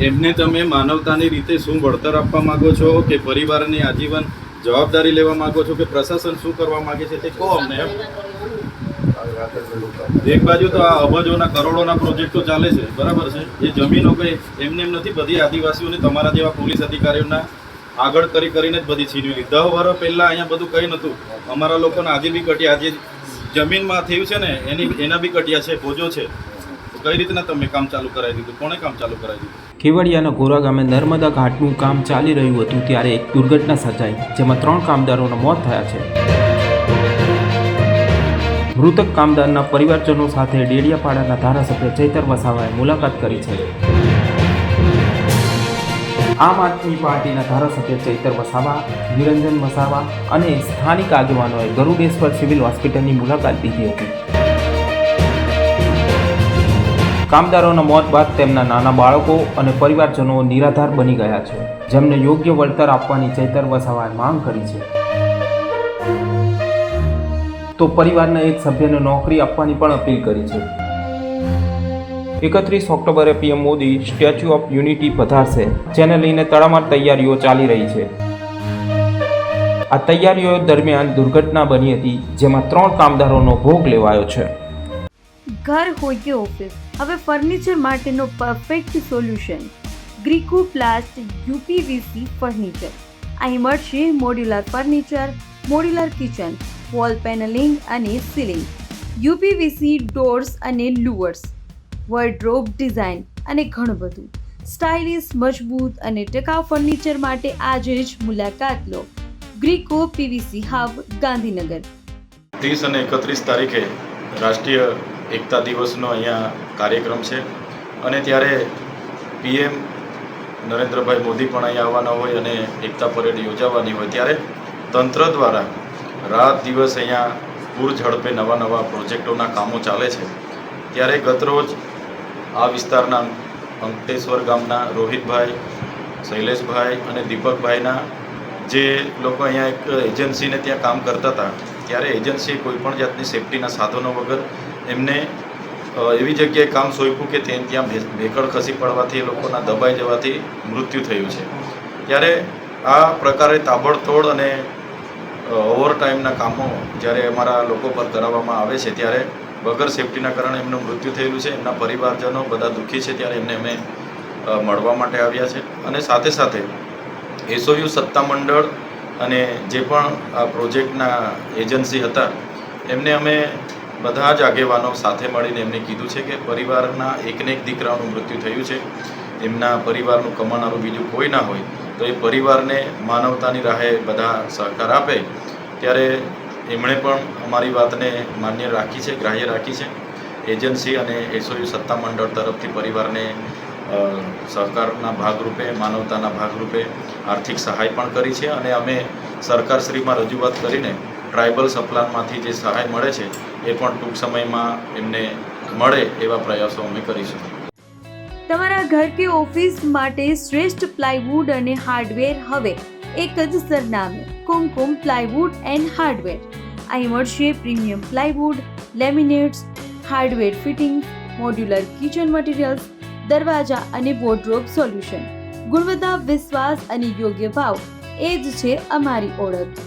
એમને તમે માનવતાની રીતે શું વળતર આપવા માંગો છો કે પરિવારની આજીવન જવાબદારી લેવા માંગો છો કે પ્રશાસન શું કરવા માંગે છે તે કહો અમને એમ. એક બાજુ તો આ અબજોના કરોડોના પ્રોજેક્ટો ચાલે છે, બરાબર છે. એ જમીનો કઈ એમને એમ નથી, બધી આદિવાસીઓને તમારા જેવા પોલીસ અધિકારીઓના આગળ કરીને જ બધી છીનવી લીધી. 10 વર્ષ પહેલાં અહીંયા બધું કંઈ નહોતું. અમારા લોકોને આજે બી કટ્યા, આજે જમીનમાં થયું છે ને એના બી કટ્યા છે, ભોજો છે. કઈ રીતના તમે કામ ચાલુ કરાવી દીધું? કોણે કામ ચાલુ કરાવી દીધું? કેવડિયાના ગોરા ગામે નર્મદા ઘાટનું કામ ચાલી રહ્યું હતું ત્યારે એક દુર્ઘટના સર્જાઈ, જેમાં 3 કામદારોના મોત થયા છે. મૃતક કામદારના પરિવારજનો સાથે ડેડિયાપાડાના ધારાસભ્ય ચૈતર વસાવાએ મુલાકાત કરી છે. આમ આદમી પાર્ટીના ધારાસભ્ય ચૈતર વસાવા, નિરંજન વસાવા અને સ્થાનિક આગેવાનોએ ગરુડેશ્વર સિવિલ હોસ્પિટલની મુલાકાત લીધી હતી. કામદારોના મોત બાદ તેમના નાના બાળકો અને પરિવારજનો નિરાધાર બની ગયા છે, જેમને યોગ્ય વળતર આપવાની ચૈતર વસાવાએ માંગ કરી છે. તો પરિવારના એક સભ્યને નોકરી આપવાની પણ અપીલ કરી છે. 31 ઓક્ટોબરે PM Modi Statue of Unity પધારશે, જેને લઈને તડામાર તૈયારીઓ ચાલી રહી છે. આ તૈયારીઓ દરમિયાન દુર્ઘટના બની હતી, જેમાં 3 કામદારોનો ભોગ લેવાયો છે. ઘર હોય કે ઓફિસ, હવે ફર્નિચર માટેનો પરફેક્ટ સોલ્યુશન ગ્રીકો પ્લાસ્ટ યુપીવીસી ફર્નિચર. અહીં મળશે modular furniture, modular kitchen, wall panelling અને સીલિંગ, યુપીવીસી ડોર્સ અને લુવર્સ, વોર્ડરોબ ડિઝાઇન અને ઘણું બધું. સ્ટાઇલિશ, મજબૂત અને ટકાઉ ફર્નિચર માટે આજે જ મુલાકાત લો. ગ્રીકો પીવીસી હબ, ગાંધીનગર. 30 અને 31 તારીખે રાષ્ટ્રીય એકતા દિવસનો અહીંયા કાર્યક્રમ છે અને ત્યારે પીએમ નરેન્દ્રભાઈ મોદી પણ અહીંયા આવવાના હોય અને એકતા પરેડ યોજાવાની હોય, ત્યારે તંત્ર દ્વારા રાત દિવસ અહીંયા પૂર ઝડપે નવા પ્રોજેક્ટોના કામો ચાલે છે. ત્યારે ગતરોજ આ વિસ્તારના અંકટેશ્વર ગામના રોહિતભાઈ, શૈલેષભાઈ અને દીપકભાઈના જે લોકો અહીંયા એક એજન્સીને ત્યાં કામ કરતા હતા, ત્યારે એજન્સીએ કોઈપણ જાતની સેફટીના સાધનો વગર એમને એવી જગ્યાએ કામ સોંપ્યું કે ત્યાં ભેકળ ખસી પડવાથી એ લોકોના દબાઈ જવાથી મૃત્યુ થયું છે. ત્યારે આ પ્રકારે તાબડતોડ અને ઓવરટાઈમના કામો જ્યારે અમારા લોકો પર કરાવવામાં આવે છે, ત્યારે વગર સેફટીના કારણે એમનું મૃત્યુ થયેલું છે. એમના પરિવારજનો બધા દુઃખી છે, ત્યારે એમને અમે મળવા માટે આવ્યા છે. અને સાથે સાથે એસઓયુ સત્તામંડળ અને જે પણ આ પ્રોજેક્ટના એજન્સી હતા એમને અમે બધા જ આગેવાનો સાથે મળીને એમને કીધું છે કે પરિવારના એકને એક દીકરાનું મૃત્યુ થયું છે, એમના પરિવારનું કમાનારું બીજું કોઈ ના હોય, તો એ પરિવારને માનવતાની રાહે બધા સહકાર આપે. ત્યારે એમણે પણ અમારી વાતને માન્ય રાખી છે, ગ્રાહ્ય રાખી છે. એજન્સી અને એસઓયુ સત્તામંડળ તરફથી પરિવારને સહકારના ભાગરૂપે, માનવતાના ભાગરૂપે આર્થિક સહાય પણ કરી છે અને અમે સરકારશ્રીમાં રજૂઆત કરીને ટ્રાઇબલ સપ્લાનમાંથી જે સહાય મળે છે એ પણ ટૂંક સમયમાં એમને મળે એવા પ્રયાસો અમે કરીશું. તમારા ઘર કે ઓફિસ માટે શ્રેષ્ઠ પ્લાયવુડ અને હાર્ડવેર હવે એક જ સરનામે, કુમકુમ પ્લાયવુડ એન્ડ હાર્ડવેર. અહીં મળશે premium plywood, laminates, hardware fittings, modular kitchen materials, દરવાજા અને વોર્ડરોબ સોલ્યુશન. ગુણવત્તા, વિશ્વાસ અને યોગ્ય ભાવ, એ જ છે અમારી ઓળખ.